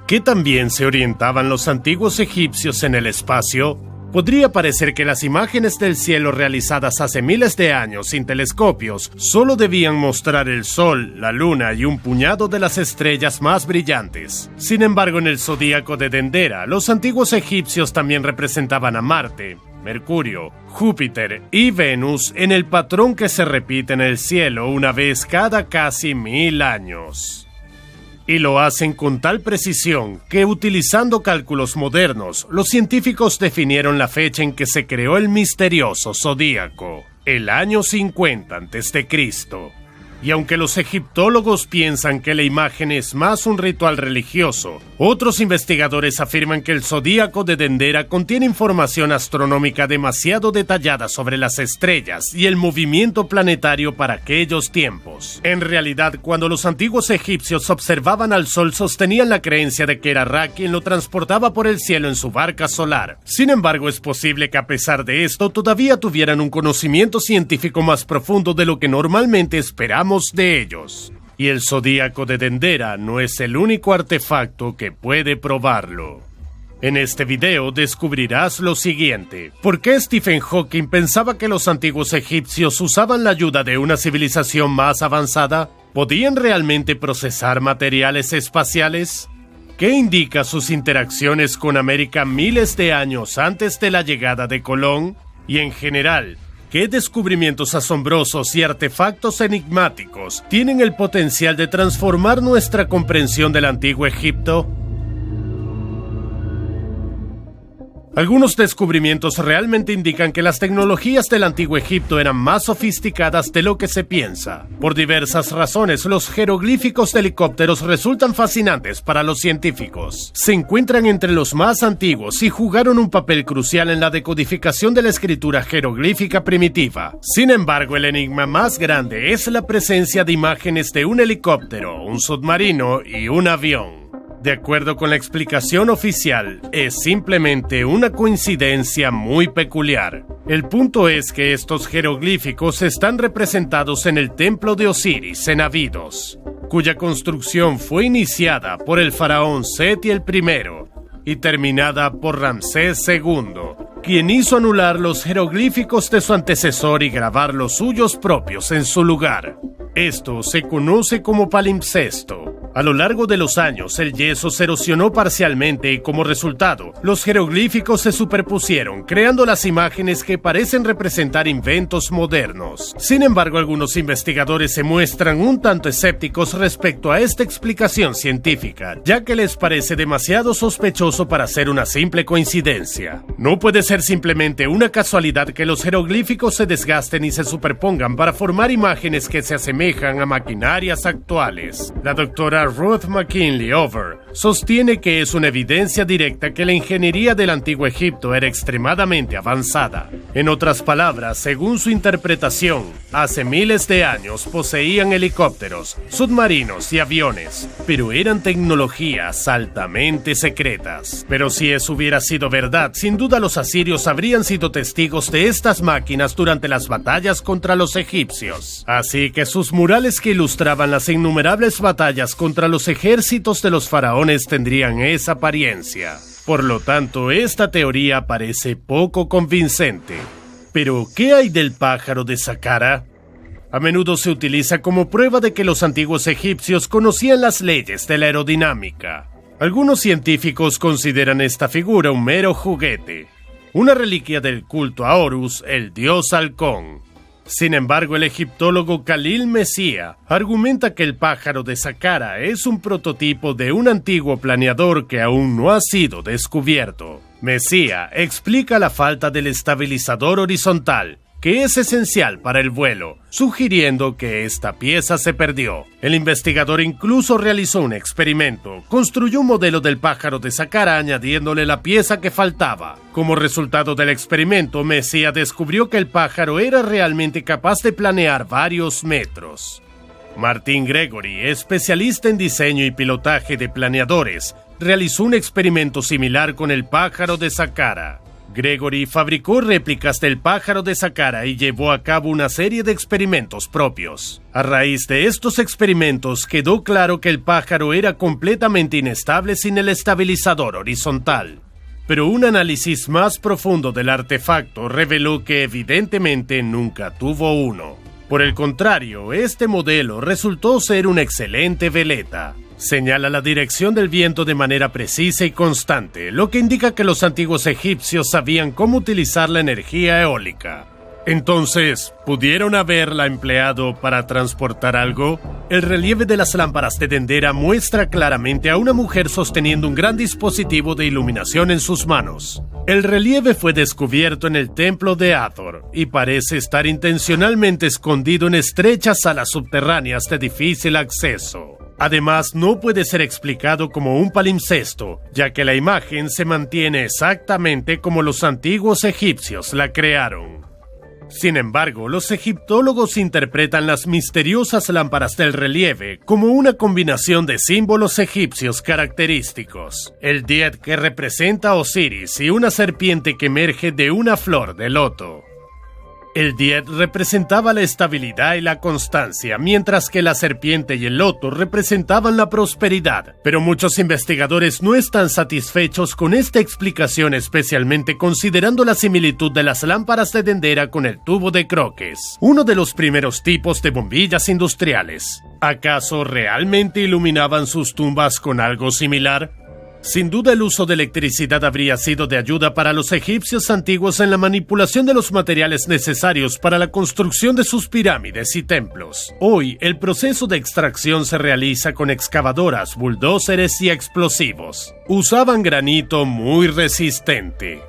¿Qué también se orientaban los antiguos egipcios en el espacio? Podría parecer que las imágenes del cielo realizadas hace miles de años sin telescopios solo debían mostrar el sol, la luna y un puñado de las estrellas más brillantes. Sin embargo, en el zodíaco de Dendera, los antiguos egipcios también representaban a Marte, Mercurio, Júpiter y Venus en el patrón que se repite en el cielo una vez cada casi 1000 años. Y lo hacen con tal precisión que, utilizando cálculos modernos, los científicos definieron la fecha en que se creó el misterioso zodíaco, el año 50 a.C. Y aunque los egiptólogos piensan que la imagen es más un ritual religioso, otros investigadores afirman que el zodíaco de Dendera contiene información astronómica demasiado detallada sobre las estrellas y el movimiento planetario para aquellos tiempos. En realidad, cuando los antiguos egipcios observaban al sol, sostenían la creencia de que era Ra quien lo transportaba por el cielo en su barca solar. Sin embargo, es posible que a pesar de esto, todavía tuvieran un conocimiento científico más profundo de lo que normalmente esperamos de ellos. Y el zodíaco de Dendera no es el único artefacto que puede probarlo. En este video descubrirás lo siguiente: ¿por qué Stephen Hawking pensaba que los antiguos egipcios usaban la ayuda de una civilización más avanzada? ¿Podían realmente procesar materiales espaciales? ¿Qué indica sus interacciones con América miles de años antes de la llegada de Colón? Y en general, ¿qué descubrimientos asombrosos y artefactos enigmáticos tienen el potencial de transformar nuestra comprensión del antiguo Egipto? Algunos descubrimientos realmente indican que las tecnologías del antiguo Egipto eran más sofisticadas de lo que se piensa. Por diversas razones, los jeroglíficos de helicópteros resultan fascinantes para los científicos. Se encuentran entre los más antiguos y jugaron un papel crucial en la decodificación de la escritura jeroglífica primitiva. Sin embargo, el enigma más grande es la presencia de imágenes de un helicóptero, un submarino y un avión. De acuerdo con la explicación oficial, es simplemente una coincidencia muy peculiar. El punto es que estos jeroglíficos están representados en el templo de Osiris en Abidos, cuya construcción fue iniciada por el faraón Seti I y terminada por Ramsés II, quien hizo anular los jeroglíficos de su antecesor y grabar los suyos propios en su lugar. Esto se conoce como palimpsesto. A lo largo de los años, el yeso se erosionó parcialmente y, como resultado, los jeroglíficos se superpusieron, creando las imágenes que parecen representar inventos modernos. Sin embargo, algunos investigadores se muestran un tanto escépticos respecto a esta explicación científica, ya que les parece demasiado sospechoso para ser una simple coincidencia. No puede ser simplemente una casualidad que los jeroglíficos se desgasten y se superpongan para formar imágenes que se asemejan a maquinarias actuales. La doctora Ruth McKinley Over sostiene que es una evidencia directa que la ingeniería del antiguo Egipto era extremadamente avanzada. En otras palabras, según su interpretación, hace miles de años poseían helicópteros, submarinos y aviones, pero eran tecnologías altamente secretas. Pero si eso hubiera sido verdad, sin duda los asirios habrían sido testigos de estas máquinas durante las batallas contra los egipcios. Así que sus murales que ilustraban las innumerables batallas contra los ejércitos de los faraones tendrían esa apariencia. Por lo tanto, esta teoría parece poco convincente. Pero, ¿qué hay del pájaro de Saqqara? A menudo se utiliza como prueba de que los antiguos egipcios conocían las leyes de la aerodinámica. Algunos científicos consideran esta figura un mero juguete, una reliquia del culto a Horus, el dios halcón. Sin embargo, el egiptólogo Khalil Messia argumenta que el pájaro de Saqqara es un prototipo de un antiguo planeador que aún no ha sido descubierto. Messia explica la falta del estabilizador horizontal, que es esencial para el vuelo, sugiriendo que esta pieza se perdió. El investigador incluso realizó un experimento, construyó un modelo del pájaro de Saqqara añadiéndole la pieza que faltaba. Como resultado del experimento, Messia descubrió que el pájaro era realmente capaz de planear varios metros. Martin Gregory, especialista en diseño y pilotaje de planeadores, realizó un experimento similar con el pájaro de Saqqara. Gregory fabricó réplicas del pájaro de Saqqara y llevó a cabo una serie de experimentos propios. A raíz de estos experimentos quedó claro que el pájaro era completamente inestable sin el estabilizador horizontal. Pero un análisis más profundo del artefacto reveló que evidentemente nunca tuvo uno. Por el contrario, este modelo resultó ser una excelente veleta. Señala la dirección del viento de manera precisa y constante, lo que indica que los antiguos egipcios sabían cómo utilizar la energía eólica. Entonces, ¿pudieron haberla empleado para transportar algo? El relieve de las lámparas de Dendera muestra claramente a una mujer sosteniendo un gran dispositivo de iluminación en sus manos. El relieve fue descubierto en el templo de Hathor y parece estar intencionalmente escondido en estrechas salas subterráneas de difícil acceso. Además, no puede ser explicado como un palimpsesto, ya que la imagen se mantiene exactamente como los antiguos egipcios la crearon. Sin embargo, los egiptólogos interpretan las misteriosas lámparas del relieve como una combinación de símbolos egipcios característicos. El diet que representa a Osiris y una serpiente que emerge de una flor de loto. El diet representaba la estabilidad y la constancia, mientras que la serpiente y el loto representaban la prosperidad. Pero muchos investigadores no están satisfechos con esta explicación, especialmente considerando la similitud de las lámparas de Dendera con el tubo de Croques, uno de los primeros tipos de bombillas industriales. ¿Acaso realmente iluminaban sus tumbas con algo similar? Sin duda el uso de electricidad habría sido de ayuda para los egipcios antiguos en la manipulación de los materiales necesarios para la construcción de sus pirámides y templos. Hoy, el proceso de extracción se realiza con excavadoras, bulldózeres y explosivos. Usaban granito muy resistente.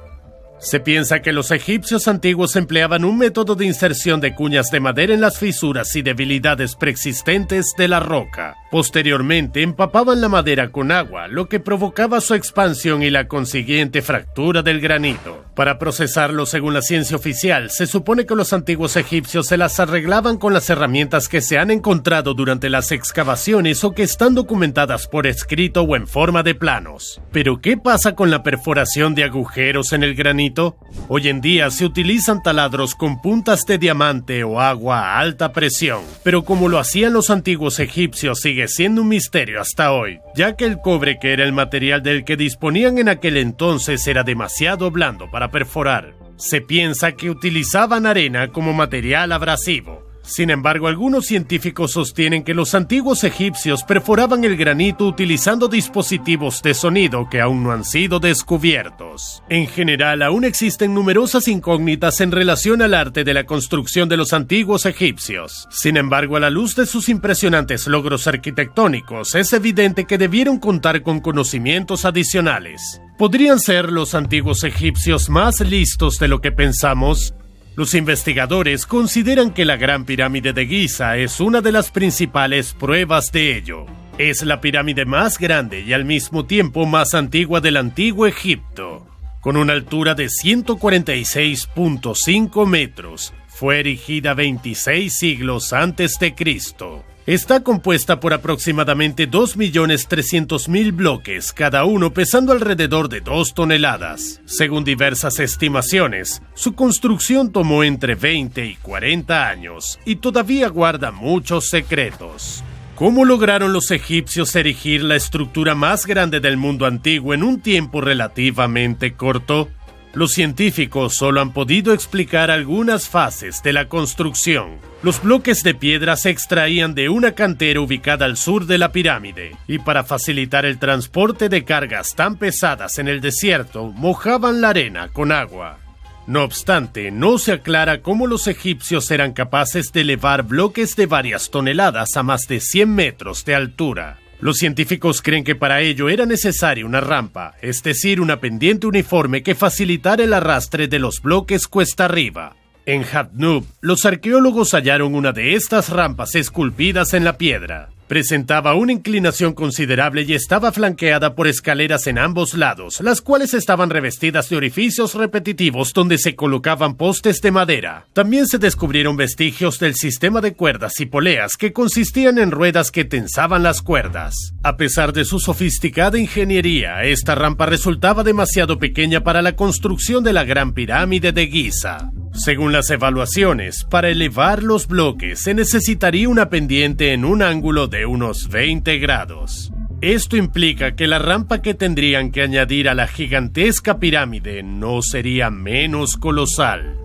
Se piensa que los egipcios antiguos empleaban un método de inserción de cuñas de madera en las fisuras y debilidades preexistentes de la roca. Posteriormente empapaban la madera con agua, lo que provocaba su expansión y la consiguiente fractura del granito. Para procesarlo, según la ciencia oficial, se supone que los antiguos egipcios se las arreglaban con las herramientas que se han encontrado durante las excavaciones o que están documentadas por escrito o en forma de planos. Pero ¿qué pasa con la perforación de agujeros en el granito? Hoy en día se utilizan taladros con puntas de diamante o agua a alta presión, pero como lo hacían los antiguos egipcios sigue siendo un misterio hasta hoy, ya que el cobre, que era el material del que disponían en aquel entonces, era demasiado blando para perforar. Se piensa que utilizaban arena como material abrasivo. Sin embargo, algunos científicos sostienen que los antiguos egipcios perforaban el granito utilizando dispositivos de sonido que aún no han sido descubiertos. En general, aún existen numerosas incógnitas en relación al arte de la construcción de los antiguos egipcios. Sin embargo, a la luz de sus impresionantes logros arquitectónicos, es evidente que debieron contar con conocimientos adicionales. ¿Podrían ser los antiguos egipcios más listos de lo que pensamos? Los investigadores consideran que la Gran Pirámide de Giza es una de las principales pruebas de ello. Es la pirámide más grande y al mismo tiempo más antigua del Antiguo Egipto. Con una altura de 146.5 metros, fue erigida 26 siglos antes de Cristo. Está compuesta por aproximadamente 2.300.000 bloques, cada uno pesando alrededor de 2 toneladas. Según diversas estimaciones, su construcción tomó entre 20 y 40 años y todavía guarda muchos secretos. ¿Cómo lograron los egipcios erigir la estructura más grande del mundo antiguo en un tiempo relativamente corto? Los científicos solo han podido explicar algunas fases de la construcción. Los bloques de piedra se extraían de una cantera ubicada al sur de la pirámide, y para facilitar el transporte de cargas tan pesadas en el desierto, mojaban la arena con agua. No obstante, no se aclara cómo los egipcios eran capaces de elevar bloques de varias toneladas a más de 100 metros de altura. Los científicos creen que para ello era necesaria una rampa, es decir, una pendiente uniforme que facilitara el arrastre de los bloques cuesta arriba. En Hatnub, los arqueólogos hallaron una de estas rampas esculpidas en la piedra. Presentaba una inclinación considerable y estaba flanqueada por escaleras en ambos lados, las cuales estaban revestidas de orificios repetitivos donde se colocaban postes de madera. También se descubrieron vestigios del sistema de cuerdas y poleas que consistían en ruedas que tensaban las cuerdas. A pesar de su sofisticada ingeniería, esta rampa resultaba demasiado pequeña para la construcción de la Gran Pirámide de Giza. Según las evaluaciones, para elevar los bloques se necesitaría una pendiente en un ángulo de unos 20 grados. Esto implica que la rampa que tendrían que añadir a la gigantesca pirámide no sería menos colosal.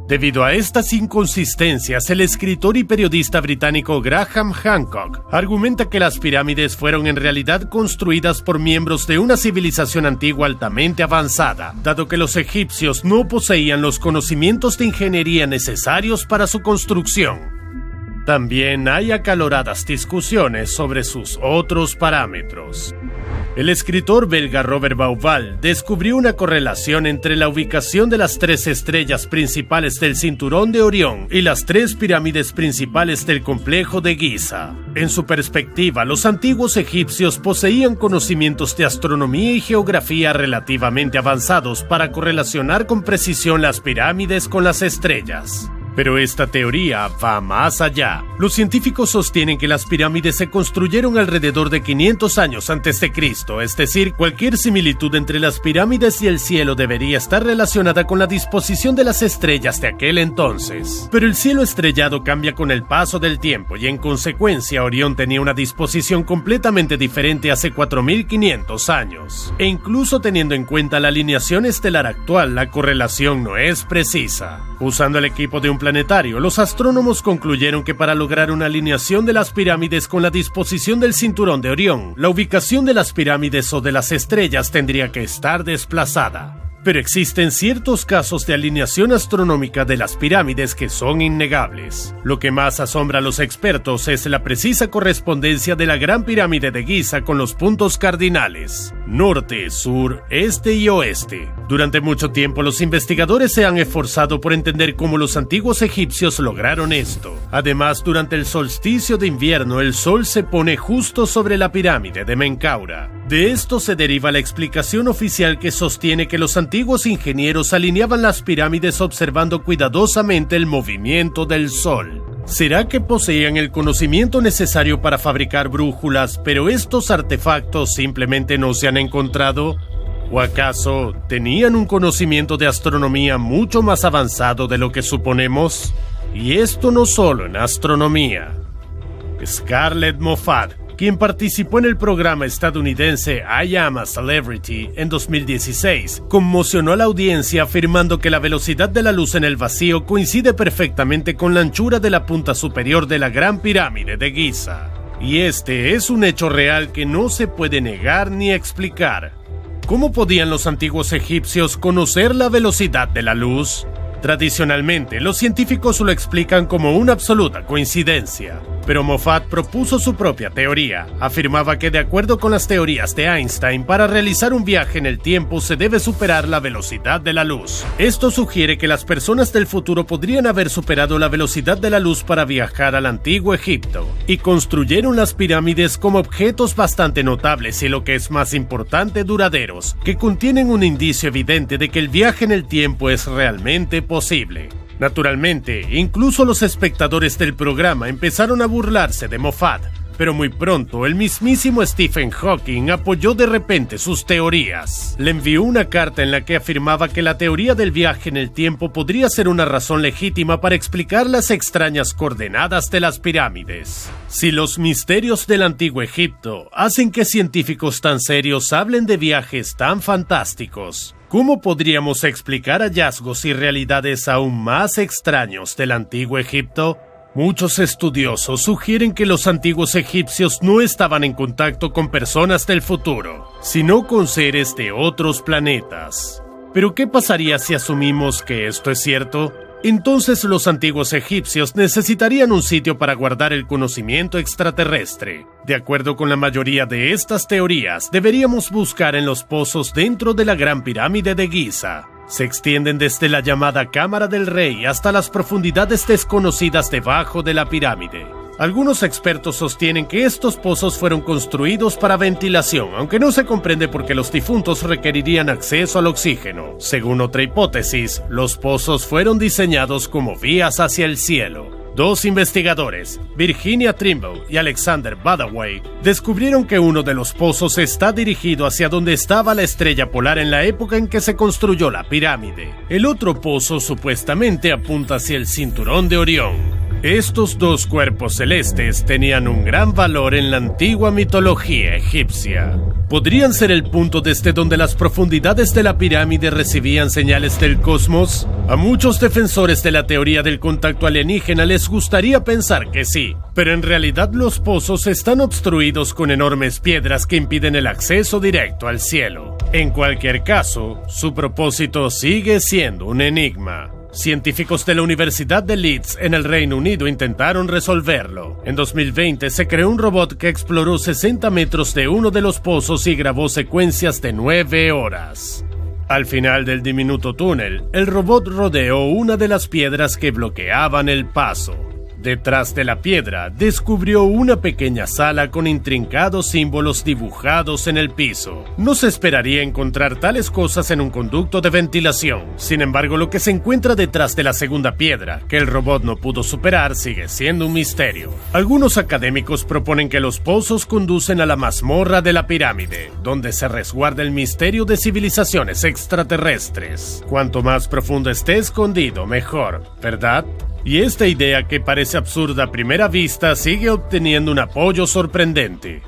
Debido a estas inconsistencias, el escritor y periodista británico Graham Hancock argumenta que las pirámides fueron en realidad construidas por miembros de una civilización antigua altamente avanzada, dado que los egipcios no poseían los conocimientos de ingeniería necesarios para su construcción. También hay acaloradas discusiones sobre sus otros parámetros. El escritor belga Robert Bauval descubrió una correlación entre la ubicación de las 3 estrellas principales del cinturón de Orión y las 3 pirámides principales del complejo de Giza. En su perspectiva, los antiguos egipcios poseían conocimientos de astronomía y geografía relativamente avanzados para correlacionar con precisión las pirámides con las estrellas. Pero esta teoría va más allá. Los científicos sostienen que las pirámides se construyeron alrededor de 500 años antes de Cristo, es decir, cualquier similitud entre las pirámides y el cielo debería estar relacionada con la disposición de las estrellas de aquel entonces. Pero el cielo estrellado cambia con el paso del tiempo y en consecuencia Orión tenía una disposición completamente diferente hace 4500 años. E incluso teniendo en cuenta la alineación estelar actual, la correlación no es precisa. Usando el equipo de un planetario, los astrónomos concluyeron que para lograr una alineación de las pirámides con la disposición del cinturón de Orión, la ubicación de las pirámides o de las estrellas tendría que estar desplazada. Pero existen ciertos casos de alineación astronómica de las pirámides que son innegables. Lo que más asombra a los expertos es la precisa correspondencia de la Gran Pirámide de Giza con los puntos cardinales: norte, sur, este y oeste. Durante mucho tiempo los investigadores se han esforzado por entender cómo los antiguos egipcios lograron esto. Además, durante el solsticio de invierno, el sol se pone justo sobre la pirámide de Menkaura. De esto se deriva la explicación oficial que sostiene que los antiguos ingenieros alineaban las pirámides observando cuidadosamente el movimiento del sol. ¿Será que poseían el conocimiento necesario para fabricar brújulas, pero estos artefactos simplemente no se han encontrado? ¿O acaso tenían un conocimiento de astronomía mucho más avanzado de lo que suponemos? Y esto no solo en astronomía. Scarlett Moffat, quien participó en el programa estadounidense I Am a Celebrity en 2016, conmocionó a la audiencia afirmando que la velocidad de la luz en el vacío coincide perfectamente con la anchura de la punta superior de la Gran Pirámide de Giza. Y este es un hecho real que no se puede negar ni explicar. ¿Cómo podían los antiguos egipcios conocer la velocidad de la luz? Tradicionalmente, los científicos lo explican como una absoluta coincidencia. Pero Moffat propuso su propia teoría. Afirmaba que de acuerdo con las teorías de Einstein, para realizar un viaje en el tiempo se debe superar la velocidad de la luz. Esto sugiere que las personas del futuro podrían haber superado la velocidad de la luz para viajar al antiguo Egipto, y construyeron las pirámides como objetos bastante notables y, lo que es más importante, duraderos, que contienen un indicio evidente de que el viaje en el tiempo es realmente posible. Naturalmente, incluso los espectadores del programa empezaron a burlarse de Moffat, pero muy pronto el mismísimo Stephen Hawking apoyó de repente sus teorías. Le envió una carta en la que afirmaba que la teoría del viaje en el tiempo podría ser una razón legítima para explicar las extrañas coordenadas de las pirámides. Si los misterios del antiguo Egipto hacen que científicos tan serios hablen de viajes tan fantásticos, ¿cómo podríamos explicar hallazgos y realidades aún más extraños del antiguo Egipto? Muchos estudiosos sugieren que los antiguos egipcios no estaban en contacto con personas del futuro, sino con seres de otros planetas. ¿Pero qué pasaría si asumimos que esto es cierto? Entonces los antiguos egipcios necesitarían un sitio para guardar el conocimiento extraterrestre. De acuerdo con la mayoría de estas teorías, deberíamos buscar en los pozos dentro de la Gran Pirámide de Giza. Se extienden desde la llamada Cámara del Rey hasta las profundidades desconocidas debajo de la pirámide. Algunos expertos sostienen que estos pozos fueron construidos para ventilación, aunque no se comprende por qué los difuntos requerirían acceso al oxígeno. Según otra hipótesis, los pozos fueron diseñados como vías hacia el cielo. Dos investigadores, Virginia Trimble y Alexander Badaway, descubrieron que uno de los pozos está dirigido hacia donde estaba la estrella polar en la época en que se construyó la pirámide. El otro pozo supuestamente apunta hacia el cinturón de Orión. Estos dos cuerpos celestes tenían un gran valor en la antigua mitología egipcia. ¿Podrían ser el punto desde donde las profundidades de la pirámide recibían señales del cosmos? A muchos defensores de la teoría del contacto alienígena les gustaría pensar que sí, pero en realidad los pozos están obstruidos con enormes piedras que impiden el acceso directo al cielo. En cualquier caso, su propósito sigue siendo un enigma. Científicos de la Universidad de Leeds en el Reino Unido intentaron resolverlo. En 2020 se creó un robot que exploró 60 metros de uno de los pozos y grabó secuencias de 9 horas. Al final del diminuto túnel, el robot rodeó una de las piedras que bloqueaban el paso. Detrás de la piedra, descubrió una pequeña sala con intrincados símbolos dibujados en el piso. No se esperaría encontrar tales cosas en un conducto de ventilación. Sin embargo, lo que se encuentra detrás de la segunda piedra, que el robot no pudo superar, sigue siendo un misterio. Algunos académicos proponen que los pozos conducen a la mazmorra de la pirámide, donde se resguarda el misterio de civilizaciones extraterrestres. Cuanto más profundo esté escondido, mejor, ¿verdad? Y esta idea, que parece absurda a primera vista, sigue obteniendo un apoyo sorprendente.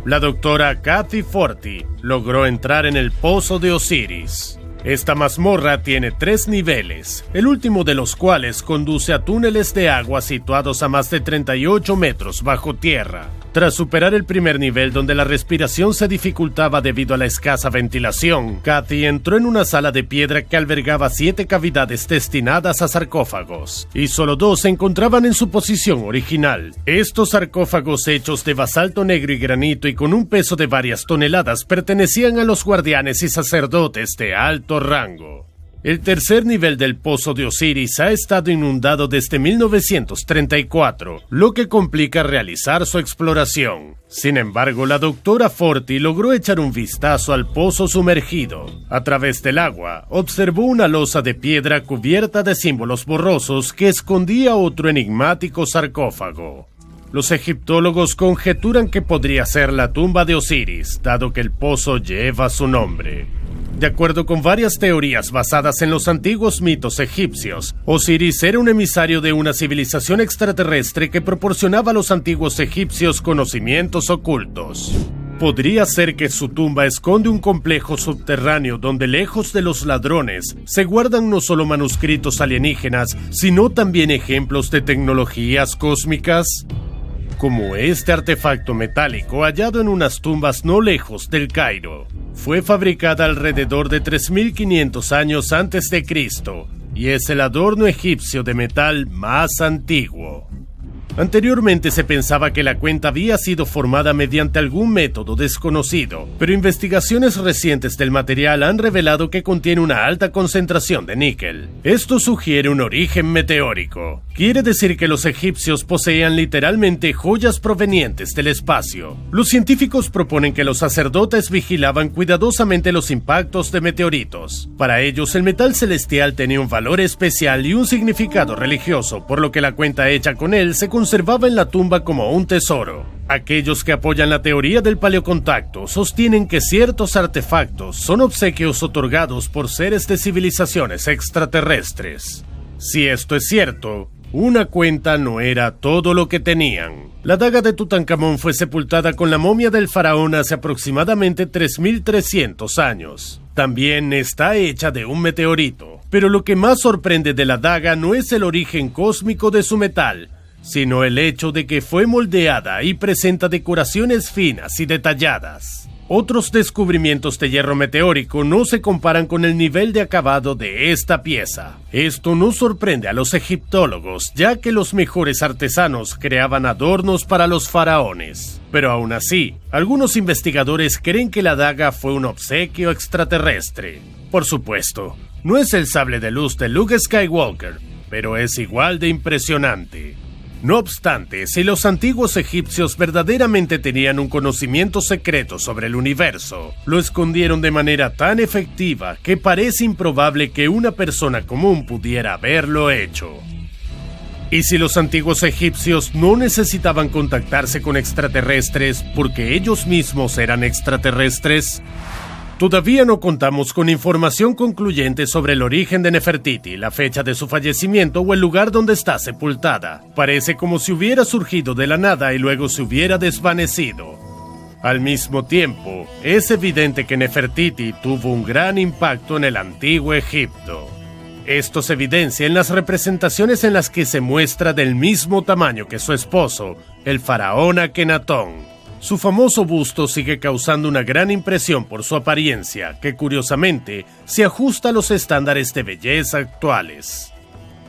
La doctora Kathy Forti logró entrar en el pozo de Osiris. Esta mazmorra tiene 3 niveles, el último de los cuales conduce a túneles de agua situados a más de 38 metros bajo tierra. Tras superar el primer nivel, donde la respiración se dificultaba debido a la escasa ventilación, Kathy entró en una sala de piedra que albergaba 7 cavidades destinadas a sarcófagos, y solo 2 se encontraban en su posición original. Estos sarcófagos, hechos de basalto negro y granito y con un peso de varias toneladas, pertenecían a los guardianes y sacerdotes de alto rango. El tercer nivel del pozo de Osiris ha estado inundado desde 1934, lo que complica realizar su exploración. Sin embargo, la doctora Forti logró echar un vistazo al pozo sumergido. A través del agua, observó una losa de piedra cubierta de símbolos borrosos que escondía otro enigmático sarcófago. Los egiptólogos conjeturan que podría ser la tumba de Osiris, dado que el pozo lleva su nombre. De acuerdo con varias teorías basadas en los antiguos mitos egipcios, Osiris era un emisario de una civilización extraterrestre que proporcionaba a los antiguos egipcios conocimientos ocultos. Podría ser que su tumba esconde un complejo subterráneo donde, lejos de los ladrones, se guardan no solo manuscritos alienígenas, sino también ejemplos de tecnologías cósmicas, como este artefacto metálico hallado en unas tumbas no lejos del Cairo. Fue fabricada alrededor de 3500 años antes de Cristo y es el adorno egipcio de metal más antiguo. Anteriormente se pensaba que la cuenta había sido formada mediante algún método desconocido, pero investigaciones recientes del material han revelado que contiene una alta concentración de níquel. Esto sugiere un origen meteórico. Quiere decir que los egipcios poseían literalmente joyas provenientes del espacio. Los científicos proponen que los sacerdotes vigilaban cuidadosamente los impactos de meteoritos. Para ellos, el metal celestial tenía un valor especial y un significado religioso, por lo que la cuenta hecha con él se conservaba en la tumba como un tesoro. Aquellos que apoyan la teoría del paleocontacto sostienen que ciertos artefactos son obsequios otorgados por seres de civilizaciones extraterrestres. Si esto es cierto, una cuenta no era todo lo que tenían. La daga de Tutankamón fue sepultada con la momia del faraón hace aproximadamente 3300 años. También está hecha de un meteorito. Pero lo que más sorprende de la daga no es el origen cósmico de su metal, sino el hecho de que fue moldeada y presenta decoraciones finas y detalladas. Otros descubrimientos de hierro meteórico no se comparan con el nivel de acabado de esta pieza. Esto no sorprende a los egiptólogos, ya que los mejores artesanos creaban adornos para los faraones. Pero aún así, algunos investigadores creen que la daga fue un obsequio extraterrestre. Por supuesto, no es el sable de luz de Luke Skywalker, pero es igual de impresionante. No obstante, si los antiguos egipcios verdaderamente tenían un conocimiento secreto sobre el universo, lo escondieron de manera tan efectiva que parece improbable que una persona común pudiera haberlo hecho. ¿Y si los antiguos egipcios no necesitaban contactarse con extraterrestres porque ellos mismos eran extraterrestres? Todavía no contamos con información concluyente sobre el origen de Nefertiti, la fecha de su fallecimiento o el lugar donde está sepultada. Parece como si hubiera surgido de la nada y luego se hubiera desvanecido. Al mismo tiempo, es evidente que Nefertiti tuvo un gran impacto en el antiguo Egipto. Esto se evidencia en las representaciones en las que se muestra del mismo tamaño que su esposo, el faraón Akenatón. Su famoso busto sigue causando una gran impresión por su apariencia, que curiosamente se ajusta a los estándares de belleza actuales.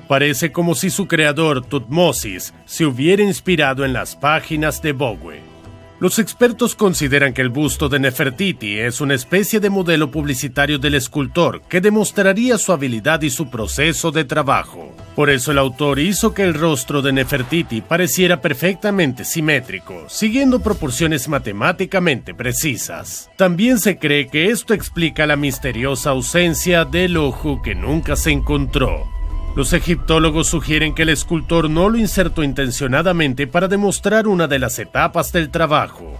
Parece como si su creador, Tutmosis, se hubiera inspirado en las páginas de Vogue. Los expertos consideran que el busto de Nefertiti es una especie de modelo publicitario del escultor que demostraría su habilidad y su proceso de trabajo. Por eso el autor hizo que el rostro de Nefertiti pareciera perfectamente simétrico, siguiendo proporciones matemáticamente precisas. También se cree que esto explica la misteriosa ausencia del ojo que nunca se encontró. Los egiptólogos sugieren que el escultor no lo insertó intencionadamente para demostrar una de las etapas del trabajo.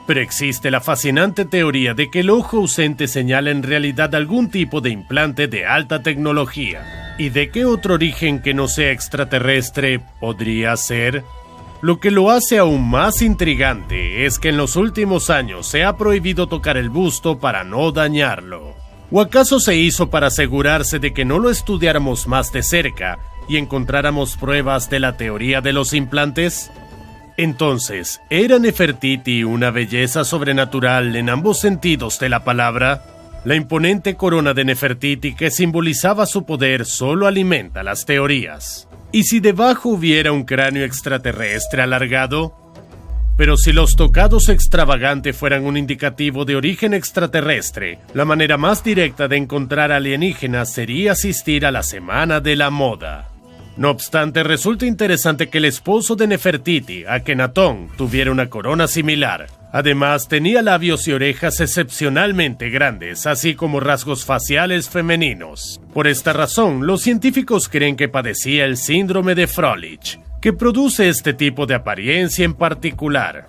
Pero existe la fascinante teoría de que el ojo ausente señala en realidad algún tipo de implante de alta tecnología. ¿Y de qué otro origen que no sea extraterrestre podría ser? Lo que lo hace aún más intrigante es que en los últimos años se ha prohibido tocar el busto para no dañarlo. ¿O acaso se hizo para asegurarse de que no lo estudiáramos más de cerca y encontráramos pruebas de la teoría de los implantes? Entonces, ¿era Nefertiti una belleza sobrenatural en ambos sentidos de la palabra? La imponente corona de Nefertiti que simbolizaba su poder solo alimenta las teorías. ¿Y si debajo hubiera un cráneo extraterrestre alargado? Pero si los tocados extravagantes fueran un indicativo de origen extraterrestre, la manera más directa de encontrar alienígenas sería asistir a la Semana de la Moda. No obstante, resulta interesante que el esposo de Nefertiti, Akenatón, tuviera una corona similar. Además, tenía labios y orejas excepcionalmente grandes, así como rasgos faciales femeninos. Por esta razón, los científicos creen que padecía el síndrome de Froelich, que produce este tipo de apariencia en particular.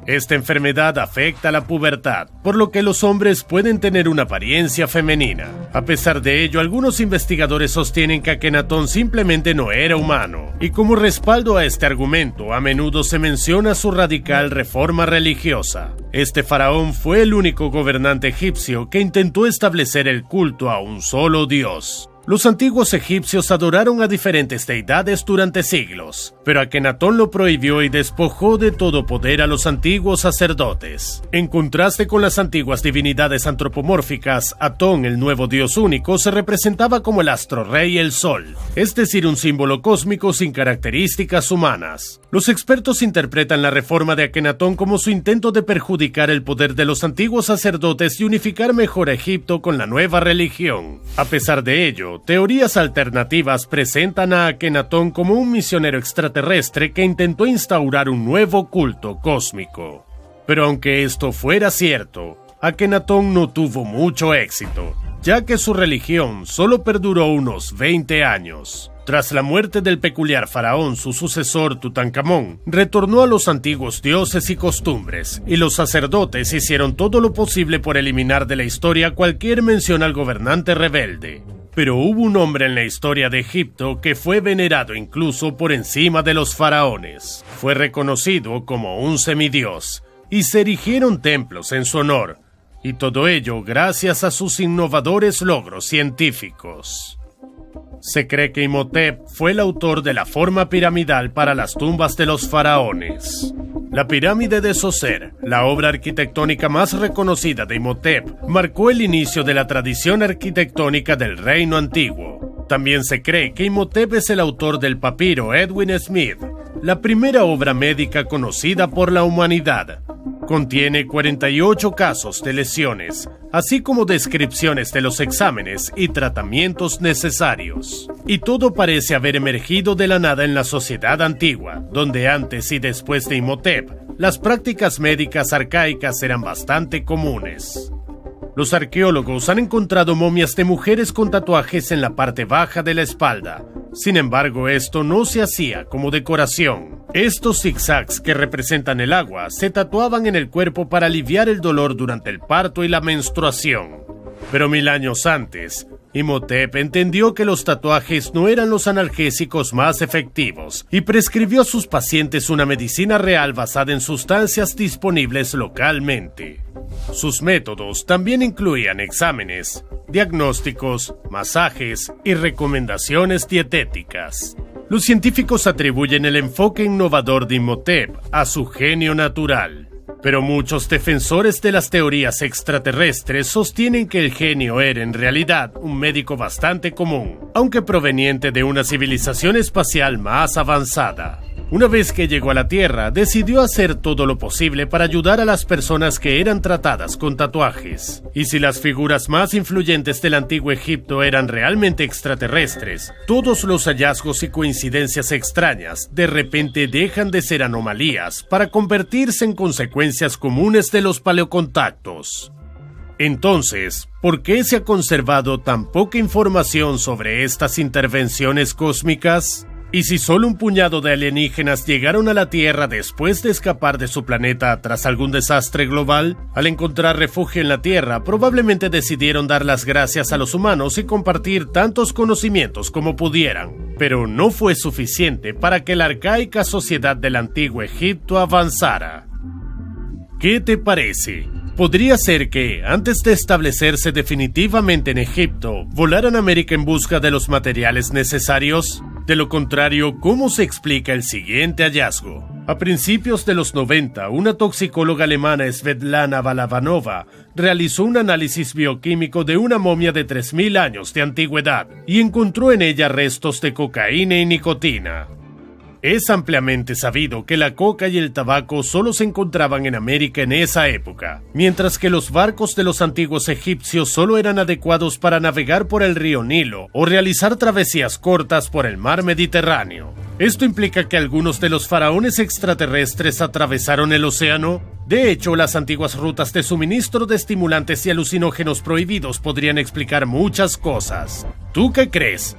Esta enfermedad afecta a la pubertad, por lo que los hombres pueden tener una apariencia femenina. A pesar de ello, algunos investigadores sostienen que Akenatón simplemente no era humano, y como respaldo a este argumento, a menudo se menciona su radical reforma religiosa. Este faraón fue el único gobernante egipcio que intentó establecer el culto a un solo dios. Los antiguos egipcios adoraron a diferentes deidades durante siglos, pero Akenatón lo prohibió y despojó de todo poder a los antiguos sacerdotes. En contraste con las antiguas divinidades antropomórficas, Atón, el nuevo dios único, se representaba como el astro rey el sol, es decir, un símbolo cósmico sin características humanas. Los expertos interpretan la reforma de Akenatón como su intento de perjudicar el poder de los antiguos sacerdotes y unificar mejor a Egipto con la nueva religión. A pesar de ello, teorías alternativas presentan a Akenatón como un misionero extraterrestre que intentó instaurar un nuevo culto cósmico. Pero aunque esto fuera cierto, Akenatón no tuvo mucho éxito, ya que su religión solo perduró unos 20 años. Tras la muerte del peculiar faraón, su sucesor Tutankamón retornó a los antiguos dioses y costumbres, y los sacerdotes hicieron todo lo posible por eliminar de la historia cualquier mención al gobernante rebelde. Pero hubo un hombre en la historia de Egipto que fue venerado incluso por encima de los faraones. Fue reconocido como un semidios, y se erigieron templos en su honor, y todo ello gracias a sus innovadores logros científicos. Se cree que Imhotep fue el autor de la forma piramidal para las tumbas de los faraones. La pirámide de Zoser, la obra arquitectónica más reconocida de Imhotep, marcó el inicio de la tradición arquitectónica del reino antiguo. También se cree que Imhotep es el autor del papiro Edwin Smith, la primera obra médica conocida por la humanidad. Contiene 48 casos de lesiones, así como descripciones de los exámenes y tratamientos necesarios. Y todo parece haber emergido de la nada en la sociedad antigua, donde antes y después de Imhotep, las prácticas médicas arcaicas eran bastante comunes. Los arqueólogos han encontrado momias de mujeres con tatuajes en la parte baja de la espalda. Sin embargo, esto no se hacía como decoración. Estos zigzags que representan el agua se tatuaban en el cuerpo para aliviar el dolor durante el parto y la menstruación. Pero 1000 años antes, Imhotep entendió que los tatuajes no eran los analgésicos más efectivos y prescribió a sus pacientes una medicina real basada en sustancias disponibles localmente. Sus métodos también incluían exámenes, diagnósticos, masajes y recomendaciones dietéticas. Los científicos atribuyen el enfoque innovador de Imhotep a su genio natural. Pero muchos defensores de las teorías extraterrestres sostienen que el genio era en realidad un médico bastante común, aunque proveniente de una civilización espacial más avanzada. Una vez que llegó a la Tierra, decidió hacer todo lo posible para ayudar a las personas que eran tratadas con tatuajes. Y si las figuras más influyentes del antiguo Egipto eran realmente extraterrestres, todos los hallazgos y coincidencias extrañas de repente dejan de ser anomalías para convertirse en consecuencias comunes de los paleocontactos. Entonces, ¿por qué se ha conservado tan poca información sobre estas intervenciones cósmicas? ¿Y si solo un puñado de alienígenas llegaron a la Tierra después de escapar de su planeta tras algún desastre global? Al encontrar refugio en la Tierra, probablemente decidieron dar las gracias a los humanos y compartir tantos conocimientos como pudieran. Pero no fue suficiente para que la arcaica sociedad del antiguo Egipto avanzara. ¿Qué te parece? ¿Podría ser que, antes de establecerse definitivamente en Egipto, volaran a América en busca de los materiales necesarios? De lo contrario, ¿cómo se explica el siguiente hallazgo? A principios de los 90, una toxicóloga alemana, Svetlana Balabanova, realizó un análisis bioquímico de una momia de 3000 años de antigüedad y encontró en ella restos de cocaína y nicotina. Es ampliamente sabido que la coca y el tabaco solo se encontraban en América en esa época, mientras que los barcos de los antiguos egipcios solo eran adecuados para navegar por el río Nilo o realizar travesías cortas por el mar Mediterráneo. ¿Esto implica que algunos de los faraones extraterrestres atravesaron el océano? De hecho, las antiguas rutas de suministro de estimulantes y alucinógenos prohibidos podrían explicar muchas cosas. ¿Tú qué crees?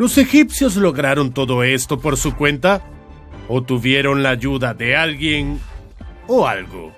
¿Los egipcios lograron todo esto por su cuenta? ¿O tuvieron la ayuda de alguien o algo?